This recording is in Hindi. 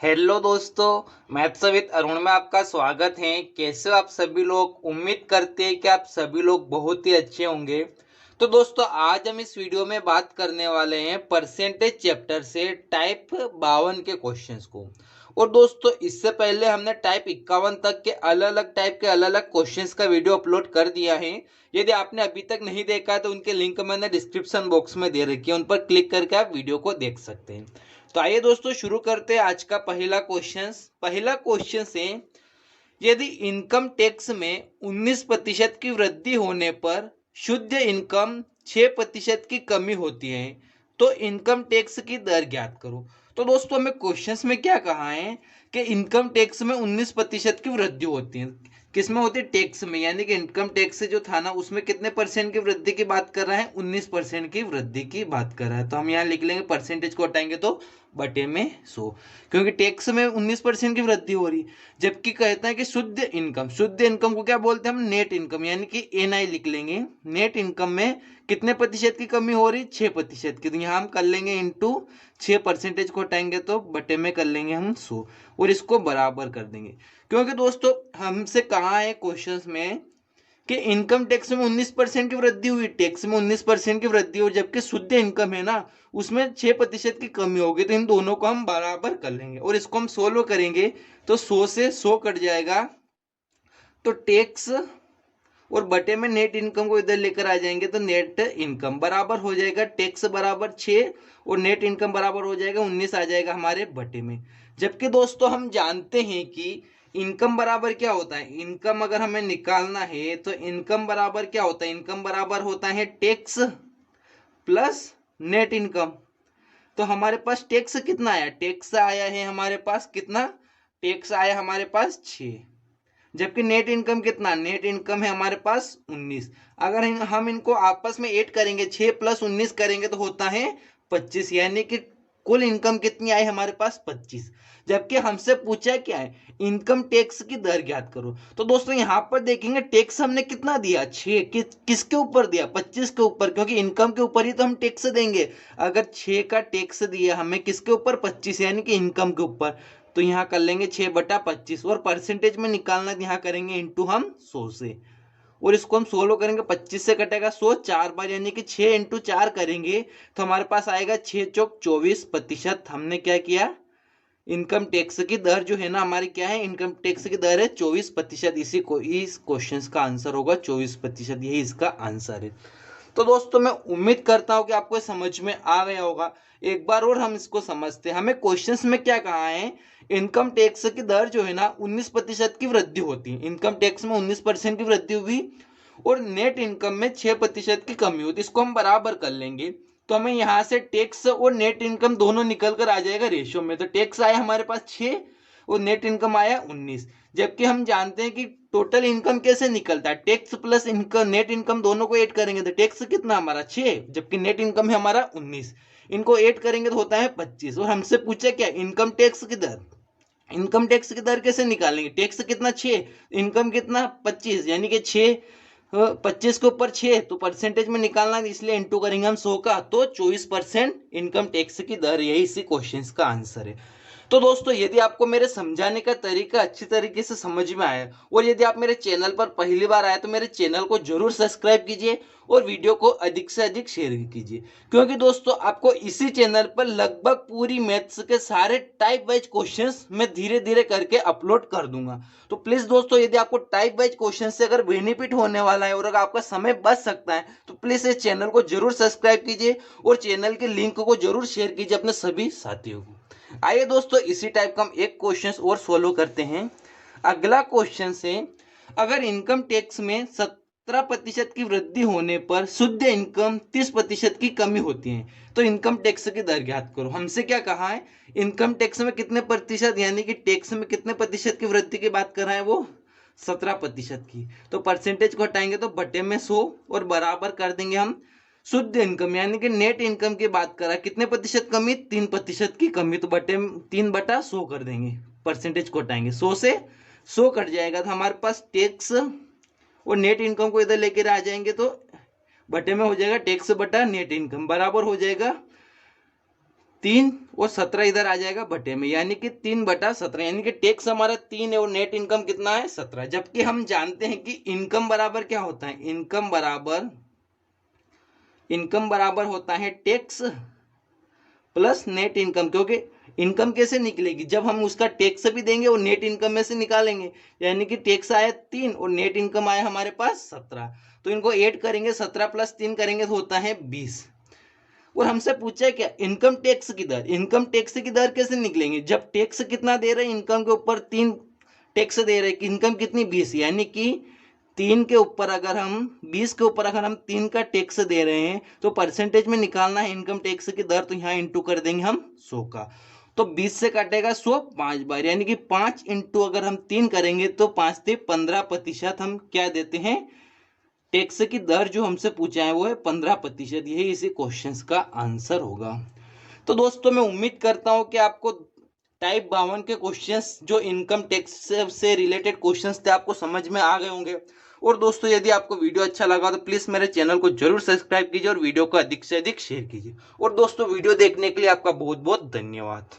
हेलो दोस्तों, मैथ्स विद अरुण में आपका स्वागत है। कैसे हो आप सभी लोग? उम्मीद करते हैं कि आप सभी लोग बहुत ही अच्छे होंगे। तो दोस्तों, आज हम इस वीडियो में बात करने वाले हैं परसेंटेज चैप्टर से टाइप 52 के क्वेश्चंस को। और दोस्तों, इससे पहले हमने टाइप 51 तक के अलग अलग टाइप के अलग अलग क्वेश्चंस का वीडियो अपलोड कर दिया है। यदि आपने अभी तक नहीं देखा है तो उनके लिंक मैंने डिस्क्रिप्शन बॉक्स में दे रखी है, उन पर क्लिक करके आप वीडियो को देख सकते हैं। तो आइए दोस्तों, शुरू करते हैं आज का पहला क्वेश्चन है, यदि इनकम टैक्स में 19% की वृद्धि होने पर शुद्ध इनकम 6% की कमी होती है, तो इनकम टैक्स की दर ज्ञात करो। तो दोस्तों, हमें क्वेश्चंस में क्या कहा है कि इनकम टैक्स में 19% की वृद्धि होती है। किसमें होती है? टैक्स में, यानी कि इनकम टैक्स जो था ना, उसमें कितने परसेंट की वृद्धि की बात कर रहा है? 19% की वृद्धि की बात कर रहा है। तो हम यहाँ लिख लेंगे, परसेंटेज को हटाएंगे तो बटे में 100, क्योंकि टैक्स में 19% की वृद्धि हो रही। जबकि कहता है कि शुद्ध इनकम को क्या बोलते हैं हम? नेट इनकम, यानी कि एनआई लिख लेंगे। नेट इनकम में कितने प्रतिशत की कमी हो रही? 6% की। तो यहाँ हम कर लेंगे इंटू 6, परसेंटेज को हटाएंगे तो बटे में कर लेंगे हम 100, और इसको बराबर कर देंगे। क्योंकि दोस्तों, हमसे कहा है क्वेश्चंस में कि इनकम टैक्स में 19% की वृद्धि हुई, टैक्स में 19% की वृद्धि हो, जबकि शुद्ध इनकम है ना, उसमें 6% की कमी होगी। तो इन दोनों को हम बराबर कर लेंगे और इसको हम सोल्व करेंगे तो 100 से 100 कट जाएगा। तो टैक्स और बटे में नेट इनकम को इधर लेकर आ जाएंगे तो नेट इनकम बराबर हो जाएगा, टैक्स बराबर 6 और नेट इनकम बराबर हो जाएगा 19 आ जाएगा हमारे बटे में। जबकि दोस्तों, हम जानते हैं कि इनकम बराबर क्या होता है? इनकम अगर हमें निकालना है तो इनकम बराबर क्या होता है? इनकम बराबर होता है टैक्स प्लस नेट इनकम। तो हमारे पास टैक्स कितना आया? टैक्स आया है हमारे पास कितना? टैक्स आया हमारे पास 6। जबकि नेट इनकम कितना? नेट इनकम है हमारे पास 19। अगर हम इनको आपस में ऐड करेंगे, 6 प्लस 19 करेंगे तो होता है 25, यानी कि कुल इनकम कितनी आई हमारे पास? 25। जबकि हमसे पूछा क्या है? इनकम टैक्स की दर ज्ञात करो। तो दोस्तों, यहाँ पर देखेंगे टैक्स हमने कितना दिया? 6। किसके ऊपर दिया? 25 के ऊपर, क्योंकि इनकम के ऊपर ही तो हम टैक्स देंगे। अगर 6 का टैक्स दिया हमें किसके ऊपर? 25, यानी कि इनकम के ऊपर। तो यहाँ कर लेंगे 6/25, और परसेंटेज में निकालना यहाँ करेंगे इंटू हम 100 से, और इसको हम सोल्व करेंगे। 25 से कटेगा 100 4 बार, यानी कि 6 इंटू 4 करेंगे तो हमारे पास आएगा 6 चौक 24%। हमने क्या किया? इनकम टैक्स की दर जो है ना हमारी, क्या है? इनकम टैक्स की दर है 24%। इस क्वेश्चन का आंसर होगा 24%, यही इसका आंसर है। तो दोस्तों, मैं उम्मीद करता हूं कि आपको समझ में आ गया होगा। एक बार और हम इसको समझते हैं। हमें क्वेश्चंस में क्या कहा है? इनकम टैक्स की दर जो है ना 19% की वृद्धि होती है। इनकम टैक्स में 19% की वृद्धि हुई और नेट इनकम में 6% की कमी होती है। इसको हम बराबर कर लेंगे तो हमें यहाँ से टैक्स और नेट इनकम दोनों निकल कर आ जाएगा रेशियो में। तो टैक्स आया हमारे पास 6 और नेट इनकम आया 19। जबकि हम जानते हैं कि टोटल इनकम कैसे निकलता है? Tax plus income, net income दोनों को ऐड करेंगे तो टैक्स कितना हमारा? 6, जबकि नेट इनकम है हमारा 19। इनको ऐड करेंगे तो होता है 25। और हमसे पूछा क्या? इनकम टैक्स की दर। इनकम टैक्स की दर कैसे निकालेंगे? टैक्स कितना? 6, इनकम कितना? 25, यानी कि 6 25 के ऊपर 6, तो परसेंटेज में निकालना है, इसलिए इंटू करेंगे हम 100 का, तो 24% इनकम टैक्स की दर, यही इसी क्वेश्चन का आंसर है। तो दोस्तों, यदि आपको मेरे समझाने का तरीका अच्छी तरीके से समझ में आया और यदि आप मेरे चैनल पर पहली बार आए तो मेरे चैनल को जरूर सब्सक्राइब कीजिए और वीडियो को अधिक से अधिक शेयर कीजिए, क्योंकि दोस्तों, आपको इसी चैनल पर लगभग पूरी मैथ्स के सारे टाइप वाइज क्वेश्चंस मैं धीरे धीरे करके अपलोड कर दूंगा। तो प्लीज दोस्तों, यदि आपको टाइप वाइज क्वेश्चन से अगर बेनिफिट होने वाला है और अगर आपका समय बच सकता है तो प्लीज इस चैनल को जरूर सब्सक्राइब कीजिए और चैनल के लिंक को जरूर शेयर कीजिए अपने सभी साथियों को। आइए दोस्तों, इसी टाइप का हम एक क्वेश्चन और सोल्व करते हैं। अगला क्वेश्चन से, अगर इनकम टैक्स में 17% की वृद्धि होने पर शुद्ध इनकम 30% की कमी होती है, तो इनकम टैक्स की दर ज्ञात करो। हमसे क्या कहा है? इनकम टैक्स में कितने प्रतिशत, यानी कि टैक्स में कितने प्रतिशत की वृद्धि की बात कर रहा है वो? 17% की। तो परसेंटेज को हटाएंगे तो बटे में 100 और बराबर कर देंगे हम शुद्ध इनकम, यानी कि नेट इनकम की बात करा, कितने प्रतिशत कमी? 3% की कमी। तो बटे 3/100 कर देंगे, परसेंटेज को हटाएंगे, 100 से 100 कट जाएगा तो हमारे पास टैक्स और नेट इनकम को इधर लेकर आ जाएंगे तो बटे में हो जाएगा टैक्स बटा नेट इनकम, बराबर हो जाएगा 3 और 17 इधर आ जाएगा बटे में, यानी कि 3/17, यानी कि टैक्स हमारा 3 है और नेट इनकम कितना है 17। जबकि हम जानते हैं कि इनकम बराबर क्या होता है, इनकम बराबर होता है टैक्स प्लस नेट इनकम। क्योंकि इनकम कैसे निकलेगी, जब हम उसका टैक्स भी देंगे और नेट इनकम में से निकालेंगे, यानी कि टैक्स आया 3 और नेट इनकम आया हमारे पास 17, तो इनको ऐड करेंगे, 17 + 3 करेंगे तो होता है 20। और हमसे पूछा है क्या, इनकम टैक्स की दर। इनकम टैक्स की दर कैसे निकलेंगे, जब टैक्स कितना दे रहे हैं, इनकम के ऊपर 3 टैक्स दे रहे हैं, इनकम कितनी 20, यानी कि 3 के ऊपर अगर हम 20 के ऊपर अगर हम 3 का टैक्स दे रहे हैं तो परसेंटेज में निकालना है इनकम टैक्स की दर, तो यहाँ इंटू कर देंगे हम 100 का, तो 20 से काटेगा 100 5 बार, यानी कि 5 इंटू अगर हम 3 करेंगे तो 5 से 15% हम क्या देते हैं, टैक्स की दर जो हमसे पूछा है वो है 15%। यही इसी क्वेश्चन का आंसर होगा। तो दोस्तों मैं उम्मीद करता हूं कि आपको टाइप 52 के क्वेश्चंस जो इनकम टैक्स से रिलेटेड क्वेश्चंस थे आपको समझ में आ गए होंगे। और दोस्तों यदि आपको वीडियो अच्छा लगा तो प्लीज मेरे चैनल को जरूर सब्सक्राइब कीजिए और वीडियो को अधिक से अधिक शेयर कीजिए। और दोस्तों वीडियो देखने के लिए आपका बहुत बहुत धन्यवाद।